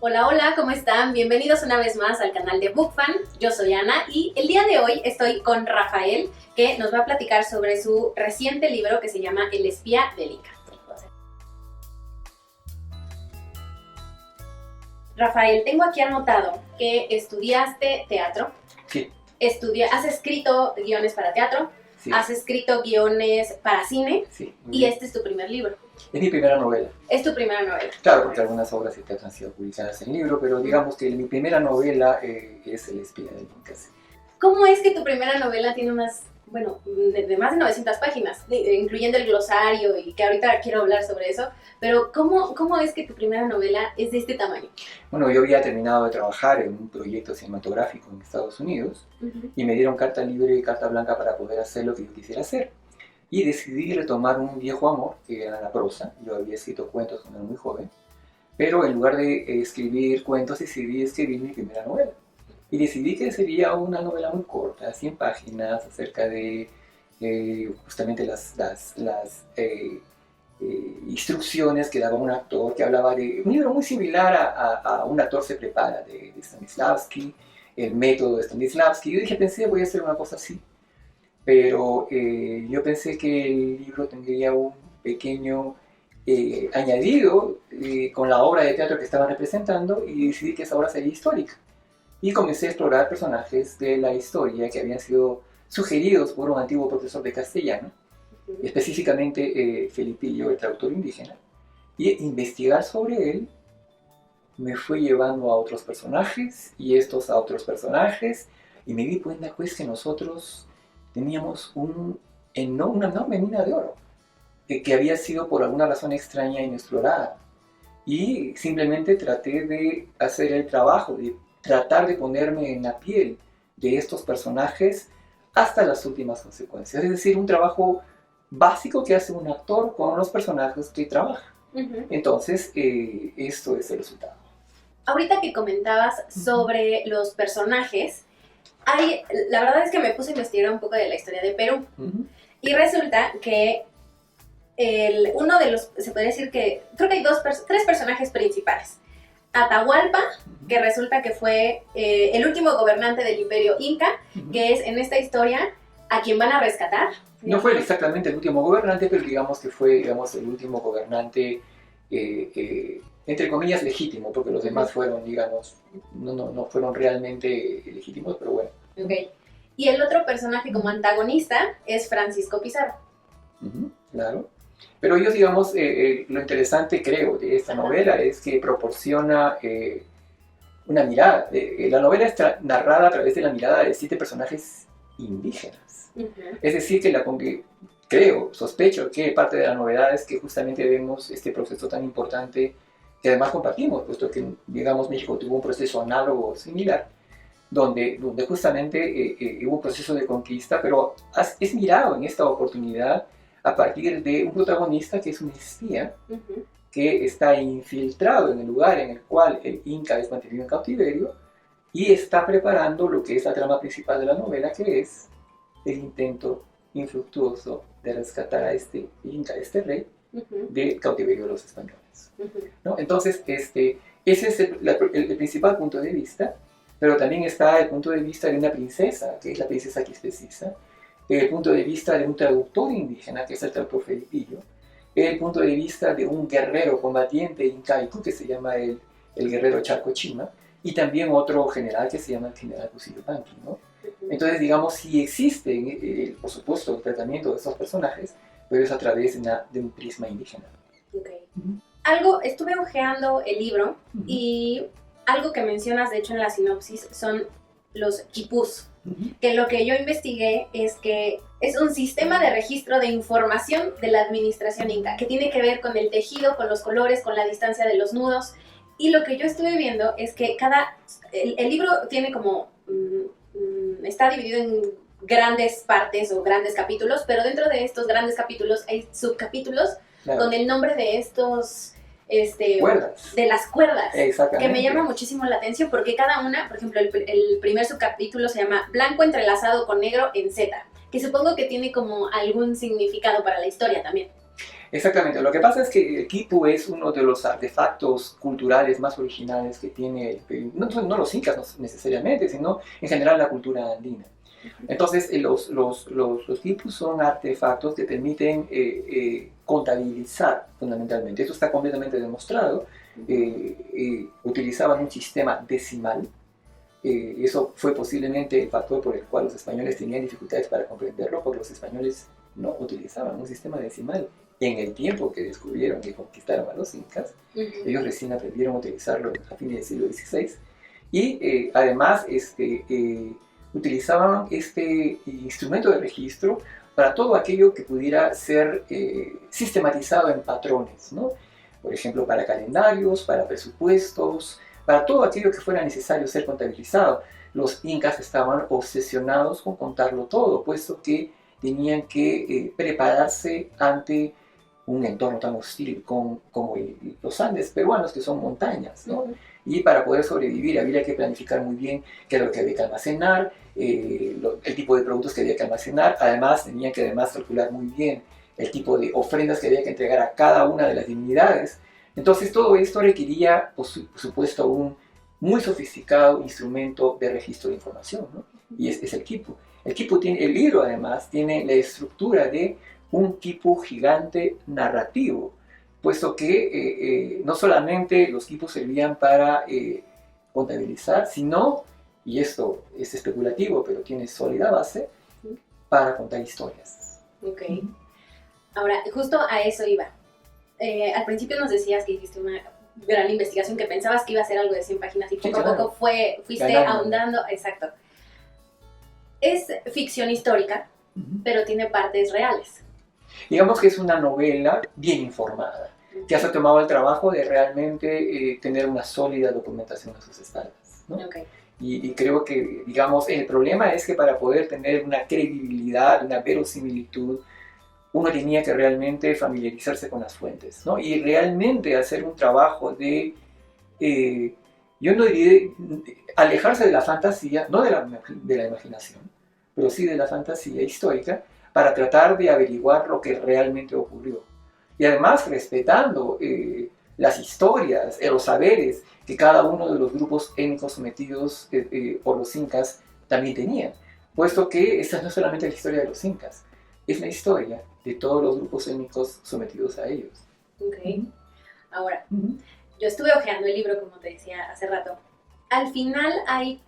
Hola, hola, ¿cómo están? Bienvenidos una vez más al canal de BookFan. Yo soy Ana y el día de hoy estoy con Rafael, que nos va a platicar sobre su reciente libro que se llama El espía del Inca. Rafael, tengo aquí anotado que estudiaste teatro. Sí. Has escrito guiones para teatro, Sí. Has escrito guiones para cine, Sí, y este es tu primer libro. Es mi primera novela. Es tu primera novela. Claro, porque algunas obras de teatro han sido publicadas en libro, pero digamos que mi primera novela es El espía del Inca. ¿Cómo es que tu primera novela tiene más, de más de 900 páginas, incluyendo el glosario, y que ahorita quiero hablar sobre eso, pero ¿cómo es que tu primera novela es de este tamaño? Bueno, yo había terminado de trabajar en un proyecto cinematográfico en Estados Unidos y me dieron carta libre y carta blanca para poder hacer lo que yo quisiera hacer. Y decidí retomar un viejo amor, que era la prosa. Yo había escrito cuentos cuando era muy joven, pero en lugar de escribir cuentos decidí escribir mi primera novela. Y decidí que sería una novela muy corta, 100 páginas, acerca de justamente las instrucciones que daba un actor, que hablaba de un libro muy similar a Un actor se prepara, de Stanislavski, el método de Stanislavski. Yo pensé, voy a hacer una cosa así. Pero yo pensé que el libro tendría un pequeño añadido con la obra de teatro que estaba representando, y decidí que esa obra sería histórica. Y comencé a explorar personajes de la historia que habían sido sugeridos por un antiguo profesor de castellano, específicamente Felipillo, el traductor indígena, y investigar sobre él me fue llevando a otros personajes, y estos a otros personajes, y me di cuenta pues que nosotros teníamos una enorme mina de oro que había sido por alguna razón extraña inexplorada, y simplemente traté de hacer el trabajo, de tratar de ponerme en la piel de estos personajes hasta las últimas consecuencias, es decir, un trabajo básico que hace un actor con los personajes que trabaja. Entonces, esto es el resultado. Ahorita que comentabas sobre los personajes, la verdad es que me puse a investigar un poco de la historia de Perú. Y resulta que uno de los, se podría decir que, creo que hay tres personajes principales. Atahualpa, que resulta que fue el último gobernante del Imperio Inca, que es en esta historia a quien van a rescatar. No fue exactamente el último gobernante, pero digamos que fue el último gobernante, entre comillas, legítimo, porque los demás fueron, digamos, no fueron realmente legítimos, pero bueno. Okay. Y el otro personaje como antagonista es Francisco Pizarro. Claro. Pero ellos, digamos, lo interesante, creo, de esta novela es que proporciona una mirada. La novela está narrada a través de la mirada de 7 personajes indígenas. Es decir, sospecho que parte de la novedad es que justamente vemos este proceso tan importante que además compartimos, puesto que, digamos, México tuvo un proceso análogo similar, donde justamente hubo un proceso de conquista, pero es mirado en esta oportunidad a partir de un protagonista que es un espía, que está infiltrado en el lugar en el cual el Inca es mantenido en cautiverio, y está preparando lo que es la trama principal de la novela, que es el intento infructuoso de rescatar a este Inca, este rey, del cautiverio de los españoles. ¿No? Entonces, ese es el principal punto de vista, pero también está el punto de vista de una princesa, que es la princesa Quispecia, el punto de vista de un traductor indígena, que es el traductor Felipillo, el punto de vista de un guerrero combatiente incaico, que se llama el guerrero Charcochima, y también otro general que se llama el general Cusillopanqui, ¿no? Entonces, digamos, sí existe, por supuesto, el tratamiento de estos personajes, pero es a través de un prisma indígena. Okay. Estuve hojeando el libro, y algo que mencionas, de hecho, en la sinopsis, son los quipús. Que lo que yo investigué es que es un sistema de registro de información de la administración inca, que tiene que ver con el tejido, con los colores, con la distancia de los nudos. Y lo que yo estuve viendo es que el libro tiene como, está dividido en grandes partes o grandes capítulos, pero dentro de estos grandes capítulos hay subcapítulos, claro, con el nombre de estos... cuerdas. De las cuerdas, exactamente, que me llama muchísimo la atención, porque cada una, por ejemplo, el primer subcapítulo se llama Blanco entrelazado con negro en Z, que supongo que tiene como algún significado para la historia también. Exactamente. Lo que pasa es que el quipu es uno de los artefactos culturales más originales que tiene el Perú. No los incas necesariamente, sino en general la cultura andina. Entonces, los quipus son artefactos que permiten contabilizar fundamentalmente. Eso está completamente demostrado. Utilizaban un sistema decimal. Eso fue posiblemente el factor por el cual los españoles tenían dificultades para comprenderlo, porque los españoles no utilizaban un sistema decimal en el tiempo que descubrieron y conquistaron a los incas. Ellos recién aprendieron a utilizarlo a fines del siglo XVI. Y además utilizaban este instrumento de registro para todo aquello que pudiera ser sistematizado en patrones, ¿no? Por ejemplo, para calendarios, para presupuestos, para todo aquello que fuera necesario ser contabilizado. Los incas estaban obsesionados con contarlo todo, puesto que tenían que prepararse ante un entorno tan hostil como los Andes peruanos, que son montañas, ¿no? Y para poder sobrevivir había que planificar muy bien qué era lo que había que almacenar, el tipo de productos que había que almacenar. Además, tenían que calcular muy bien el tipo de ofrendas que había que entregar a cada una de las divinidades. Entonces, todo esto requería, por supuesto, un muy sofisticado instrumento de registro de información, ¿no? Y es el quipu. El libro, además, tiene la estructura de un quipu gigante narrativo, puesto que no solamente los quipus servían para contabilizar, sino, y esto es especulativo, pero tiene sólida base, para contar historias. Ok. Ahora, justo a eso iba. Al principio nos decías que hiciste una gran investigación, que pensabas que iba a ser algo de 100 páginas y poco a poco fuiste ahondando. Exacto. Es ficción histórica, pero tiene partes reales. Digamos que es una novela bien informada, que se ha tomado el trabajo de realmente tener una sólida documentación a sus espaldas, ¿no? Okay. Y creo que, digamos, el problema es que para poder tener una credibilidad, una verosimilitud, uno tenía que realmente familiarizarse con las fuentes, ¿no? Y realmente hacer un trabajo de, yo no diría, alejarse de la fantasía, no de la imaginación, pero sí de la fantasía histórica, para tratar de averiguar lo que realmente ocurrió. Y además respetando las historias, los saberes que cada uno de los grupos étnicos sometidos por los incas también tenían, puesto que esta no es solamente la historia de los incas, es la historia de todos los grupos étnicos sometidos a ellos. Ok. Ahora, yo estuve hojeando el libro, como te decía hace rato. Al final hay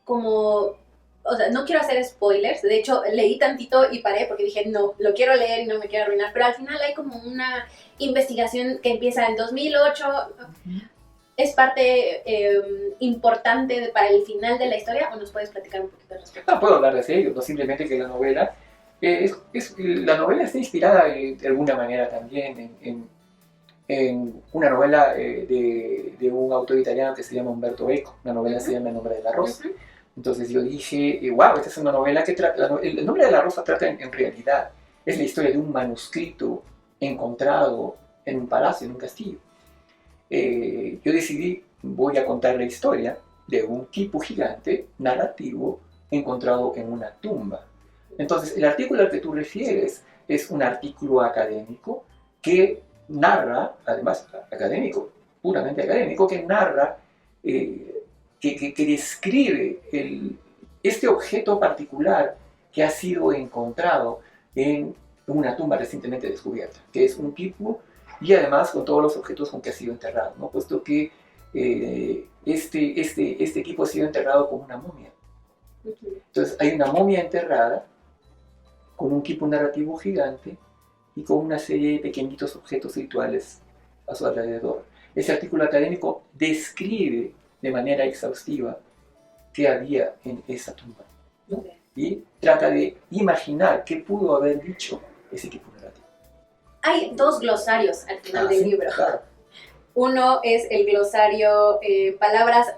como... O sea, no quiero hacer spoilers, de hecho leí tantito y paré porque dije, no, lo quiero leer y no me quiero arruinar, pero al final hay como una investigación que empieza en 2008, ¿es parte importante para el final de la historia o nos puedes platicar un poquito al respecto? No puedo hablar de ello, no simplemente que la novela, la novela está inspirada de alguna manera también en una novela de un autor italiano que se llama Umberto Eco, la novela se llama El nombre de la rosa. Entonces yo dije, wow, esta es una novela que trata, el nombre de la rosa trata en realidad, es la historia de un manuscrito encontrado en un palacio, en un castillo. Yo decidí, voy a contar la historia de un quipu gigante narrativo encontrado en una tumba. Entonces el artículo al que tú refieres es un artículo académico que narra, además académico, puramente académico, que narra que describe este objeto particular que ha sido encontrado en una tumba recientemente descubierta, que es un quipu, y además con todos los objetos con que ha sido enterrado, ¿no? Puesto que este quipu ha sido enterrado con una momia. Entonces hay una momia enterrada con un quipu narrativo gigante y con una serie de pequeñitos objetos rituales a su alrededor. Ese artículo académico describe de manera exhaustiva qué había en esa tumba, ¿no? Okay. Y trata de imaginar qué pudo haber dicho ese tipo narrativo. Hay dos glosarios al final del libro. Claro. Uno es el glosario de palabras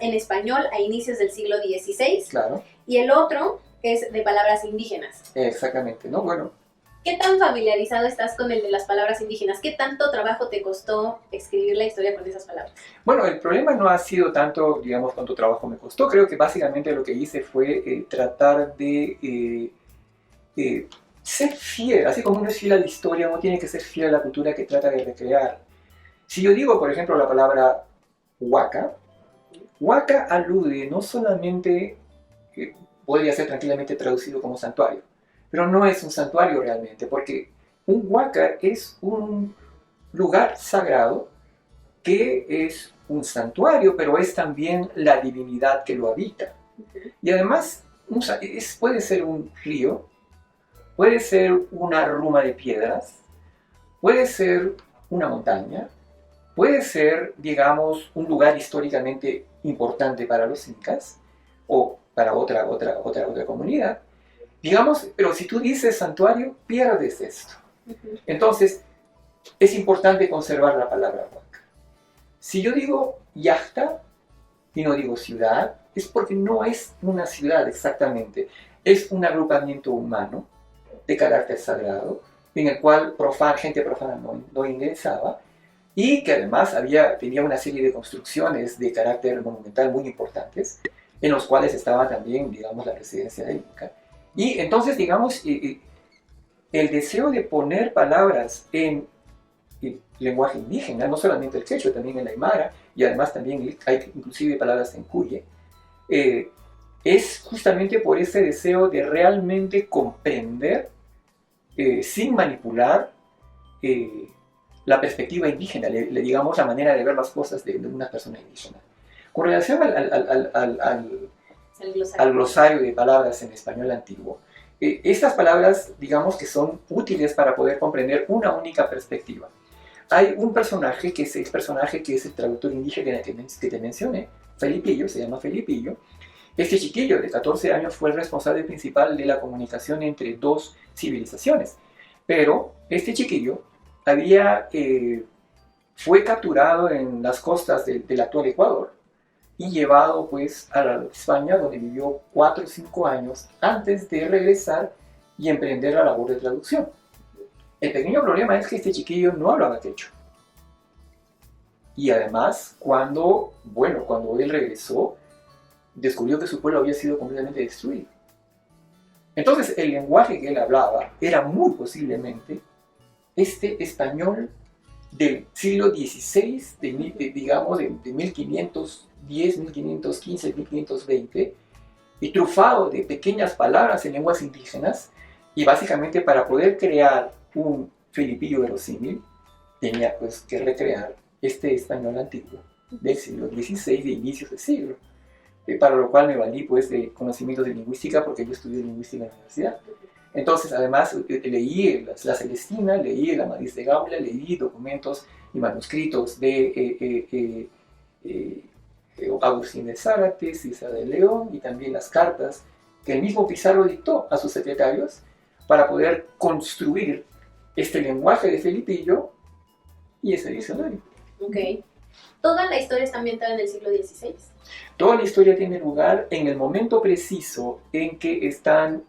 en español a inicios del siglo XVI. Claro. Y el otro es de palabras indígenas. Exactamente, ¿no? Bueno. ¿Qué tan familiarizado estás con el de las palabras indígenas? ¿Qué tanto trabajo te costó escribir la historia con esas palabras? Bueno, el problema no ha sido tanto, digamos, cuánto trabajo me costó. Creo que básicamente lo que hice fue tratar de ser fiel, así como uno es fiel a la historia, uno tiene que ser fiel a la cultura que trata de recrear. Si yo digo, por ejemplo, la palabra huaca, huaca alude no solamente, podría ser tranquilamente traducido como santuario, pero no es un santuario realmente, porque un huaca es un lugar sagrado que es un santuario, pero es también la divinidad que lo habita. Y además puede ser un río, puede ser una ruma de piedras, puede ser una montaña, puede ser, digamos, un lugar históricamente importante para los incas o para otra comunidad. Digamos, pero si tú dices santuario, pierdes esto. Entonces, es importante conservar la palabra huaca. Si yo digo yachta y no digo ciudad, es porque no es una ciudad exactamente. Es un agrupamiento humano de carácter sagrado, en el cual gente profana no ingresaba, y que además tenía una serie de construcciones de carácter monumental muy importantes, en los cuales estaba también, digamos, la residencia del Inca. Y entonces, digamos, el deseo de poner palabras en el lenguaje indígena, no solamente el quechua, también el aymara, y además también hay inclusive palabras en cuye, es justamente por ese deseo de realmente comprender, sin manipular, la perspectiva indígena, digamos la manera de ver las cosas de una persona indígena. Con relación al glosario de palabras en español antiguo, estas palabras, digamos que son útiles para poder comprender una única perspectiva. Hay un personaje que es el traductor indígena que te mencioné, Felipillo, se llama Felipillo. Este chiquillo de 14 años fue el responsable principal de la comunicación entre dos civilizaciones. Pero este chiquillo fue capturado en las costas del actual Ecuador y llevado pues a España, donde vivió 4 o 5 años antes de regresar y emprender la labor de traducción. El pequeño problema es que este chiquillo no hablaba quechua. Y además, cuando él regresó, descubrió que su pueblo había sido completamente destruido. Entonces, el lenguaje que él hablaba era muy posiblemente este español del siglo XVI, digamos, de 1510, 1515, 1520, y trufado de pequeñas palabras en lenguas indígenas, y básicamente para poder crear un Felipillo verosímil, tenía pues que recrear este español antiguo del siglo XVI, de inicios del siglo, para lo cual me valí pues de conocimientos de lingüística, porque yo estudié lingüística en la universidad. Entonces, además, leí la Celestina, leí el Amadís de Gaula, leí documentos y manuscritos de Agustín de Zárate, César de León, y también las cartas que el mismo Pizarro dictó a sus secretarios para poder construir este lenguaje de Felipillo y ese diccionario. Ok. ¿Toda la historia está ambientada en el siglo XVI? Toda la historia tiene lugar en el momento preciso en que están,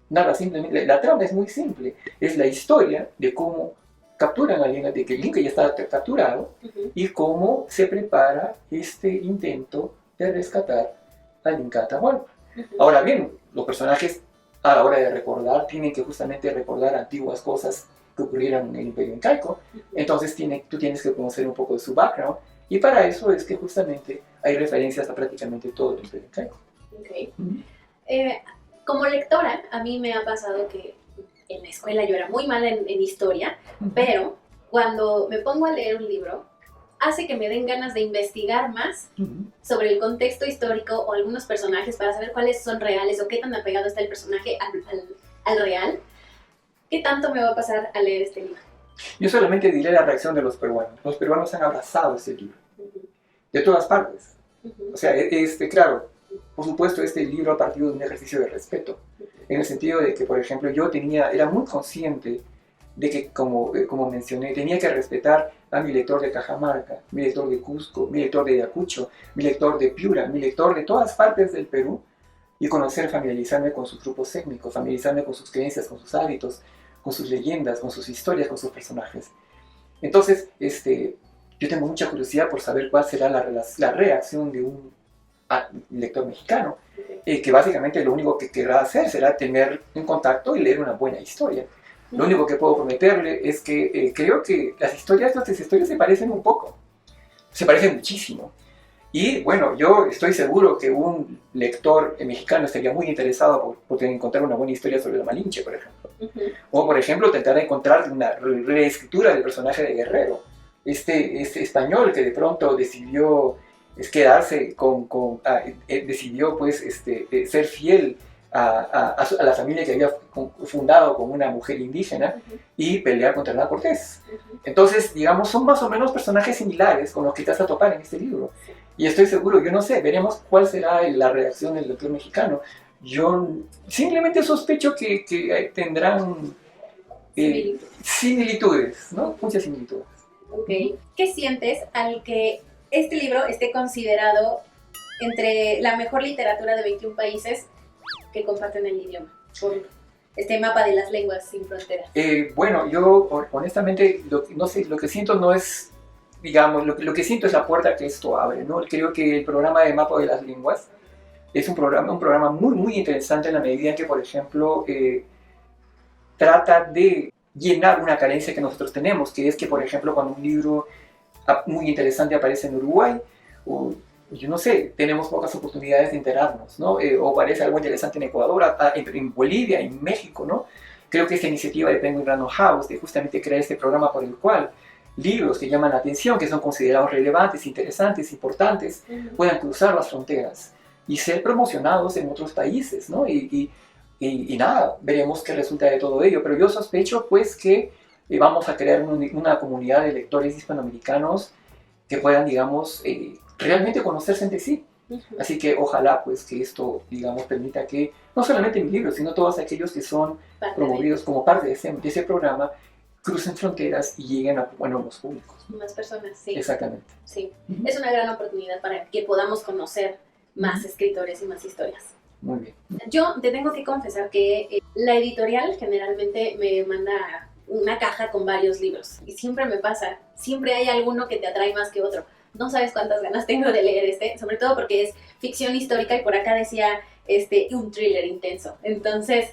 nada, simplemente, la trama es muy simple, es la historia de cómo capturan a alguien, de que el Inca ya está capturado, y cómo se prepara este intento de rescatar al Inca Atahualpa. Ahora bien, los personajes a la hora de recordar tienen que justamente recordar antiguas cosas que ocurrieron en el Imperio Incaico, entonces tú tienes que conocer un poco de su background, y para eso es que justamente hay referencias a prácticamente todo el Imperio Incaico. Okay. Como lectora, a mí me ha pasado que en la escuela yo era muy mala en historia, pero cuando me pongo a leer un libro, hace que me den ganas de investigar más sobre el contexto histórico o algunos personajes para saber cuáles son reales o qué tan apegado está el personaje al real. ¿Qué tanto me va a pasar a leer este libro? Yo solamente diré la reacción de los peruanos. Los peruanos han abrazado este libro, de todas partes. O sea, claro, por supuesto, este libro ha partido de un ejercicio de respeto, en el sentido de que, por ejemplo, era muy consciente de que, como mencioné, tenía que respetar a mi lector de Cajamarca, mi lector de Cusco, mi lector de Ayacucho, mi lector de Piura, mi lector de todas partes del Perú, y familiarizarme con sus grupos étnicos, familiarizarme con sus creencias, con sus hábitos, con sus leyendas, con sus historias, con sus personajes. Entonces, yo tengo mucha curiosidad por saber cuál será la reacción de un lector mexicano, que básicamente lo único que querrá hacer será tener un contacto y leer una buena historia. Lo único que puedo prometerle es que creo que nuestras historias se parecen un poco, se parecen muchísimo. Y bueno, yo estoy seguro que un lector mexicano estaría muy interesado por encontrar una buena historia sobre la Malinche, por ejemplo. O, por ejemplo, tratar de encontrar una reescritura del personaje de Guerrero. Este español que de pronto decidió quedarse decidió pues ser fiel a la familia que había fundado con una mujer indígena y pelear contra Hernán Cortés. Entonces, digamos, son más o menos personajes similares con los que te vas a topar en este libro. Y estoy seguro, yo no sé, veremos cuál será la reacción del lector mexicano. Yo simplemente sospecho que tendrán similitudes, ¿no? Muchas similitudes. Ok. ¿Qué sientes al que este libro esté considerado entre la mejor literatura de 21 países que comparten el idioma, por este mapa de las lenguas sin fronteras? Bueno, yo honestamente no sé, lo que siento no es, digamos, lo que siento es la puerta que esto abre, ¿no? Creo que el programa de mapa de las lenguas es un programa muy, muy interesante en la medida en que, por ejemplo, trata de llenar una carencia que nosotros tenemos, que es que, por ejemplo, cuando un libro muy interesante aparece en Uruguay, o yo no sé, tenemos pocas oportunidades de enterarnos, ¿no? O aparece algo interesante en Ecuador, en Bolivia, en México, ¿no? Creo que esta iniciativa de Penguin Random House, de justamente crear este programa por el cual libros que llaman la atención, que son considerados relevantes, interesantes, importantes, puedan cruzar las fronteras y ser promocionados en otros países, ¿no? Y nada, veremos qué resulta de todo ello, pero yo sospecho pues que vamos a crear una comunidad de lectores hispanoamericanos que puedan, digamos, realmente conocerse entre sí. Así que ojalá pues que esto, digamos, permita que no solamente mis libros, sino todos aquellos que son promovidos como parte de ese programa, crucen fronteras y lleguen a buenos públicos. Más personas, sí. Exactamente. Sí, es una gran oportunidad para que podamos conocer más escritores y más historias. Muy bien. Yo te tengo que confesar que la editorial generalmente me manda una caja con varios libros y siempre me pasa, siempre hay alguno que te atrae más que otro. No sabes cuántas ganas tengo de leer sobre todo porque es ficción histórica y por acá decía un thriller intenso. Entonces,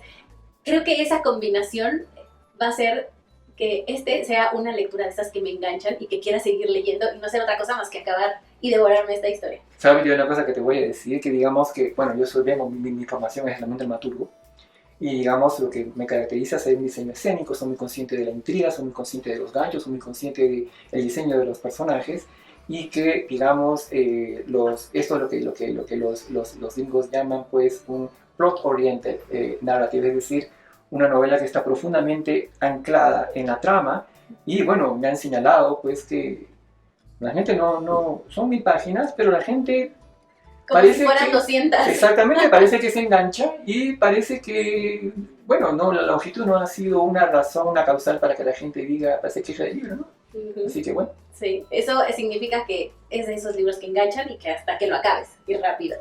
creo que esa combinación va a hacer que sea una lectura de esas que me enganchan y que quiera seguir leyendo y no hacer otra cosa más que acabar y devorarme esta historia. ¿Sabes? Yo una cosa que te voy a decir, que digamos que, bueno, mi formación es realmente dramaturgo, y digamos lo que me caracteriza es el diseño escénico, soy muy consciente de la intriga, soy muy consciente de los ganchos, soy muy consciente del diseño de los personajes, y que, digamos, esto es lo que los gringos llaman, pues, un plot-oriented narrative, es decir, una novela que está profundamente anclada en la trama, y bueno, me han señalado, pues, que la gente no son 1000 páginas, pero la gente como parece si fueran 200. Exactamente, parece que se engancha y parece que, bueno, no, la longitud no ha sido una razón, una causal para que la gente diga, parece que es el libro, ¿no? Así que bueno. Sí, eso significa que es de esos libros que enganchan y que hasta que lo acabes, y rápido.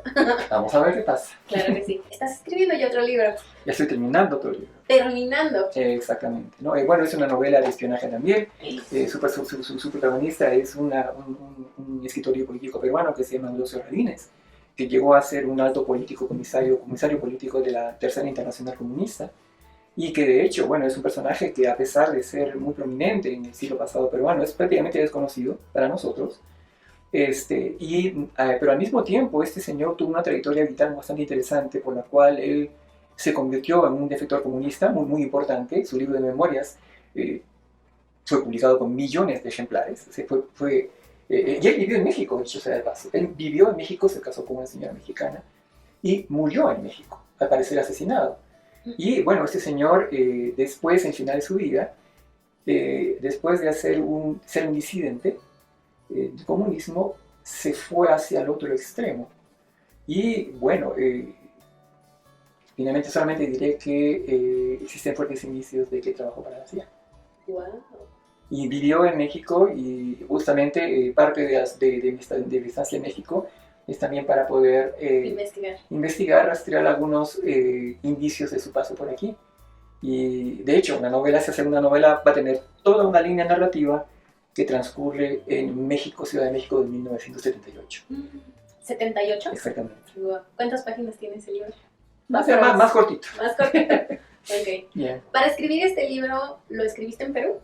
Vamos a ver qué pasa. Claro que sí. Estás escribiendo ya otro libro. Ya estoy terminando otro libro. Terminando. Exactamente, ¿no? Bueno, es una novela de espionaje también. Su protagonista es un escritor y político peruano que se llama Ambrosio Radines, que llegó a ser un alto político, comisario político de la Tercera Internacional Comunista, y que de hecho, bueno, es un personaje que a pesar de ser muy prominente en el siglo pasado peruano, es prácticamente desconocido para nosotros, pero al mismo tiempo este señor tuvo una trayectoria vital bastante interesante por la cual él se convirtió en un defensor comunista muy, muy importante. Su libro de memorias fue publicado con millones de ejemplares. Y él vivió en México, dicho sea de paso. Él vivió en México, se casó con una señora mexicana y murió en México, al parecer asesinado. Y bueno, este señor después, en final de su vida, después de ser un disidente del comunismo, se fue hacia el otro extremo. Y bueno, finalmente solamente diré que existen fuertes indicios de que trabajó para la CIA. Wow. Y vivió en México y justamente parte de mi estancia en México es también para poder investigar, rastrear algunos indicios de su paso por aquí. Y de hecho, si hace una novela, va a tener toda una línea narrativa que transcurre en México, Ciudad de México de 1978. ¿78? Exactamente. Wow. ¿Cuántas páginas tiene ese libro? Más cortito. Más cortito. Ok. Yeah. Para escribir este libro, ¿lo escribiste en Perú?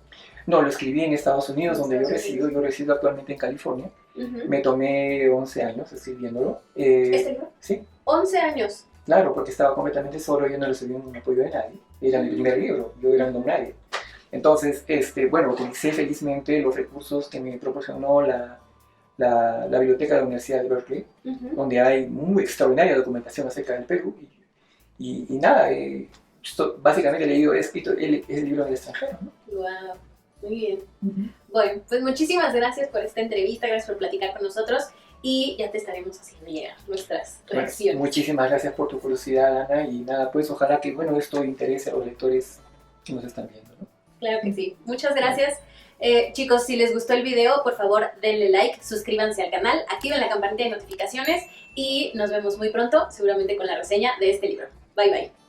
No, lo escribí en Estados Unidos, En donde Estados resido. Yo resido actualmente en California. Uh-huh. Me tomé 11 años escribiéndolo. ¿Este libro? Sí. 11 años. Claro, porque estaba completamente solo, yo no recibí un apoyo de nadie. Era mi primer libro, yo era un don nadie. Entonces, bueno, utilicé felizmente los recursos que me proporcionó la biblioteca de la Universidad de Berkeley, Uh-huh. donde hay muy extraordinaria documentación acerca del Perú. Y nada, básicamente he escrito el libro en el extranjero, ¿no? Wow. Muy bien. Bueno, pues muchísimas gracias por esta entrevista, gracias por platicar con nosotros y ya te estaremos haciendo llegar nuestras reacciones. Muchísimas gracias por tu curiosidad, Ana, y nada, pues ojalá que, bueno, esto interese a los lectores que nos están viendo, ¿no? Claro que sí. Muchas gracias. Chicos, si les gustó el video, por favor denle like, suscríbanse al canal, activen la campanita de notificaciones y nos vemos muy pronto, seguramente con la reseña de este libro. Bye bye.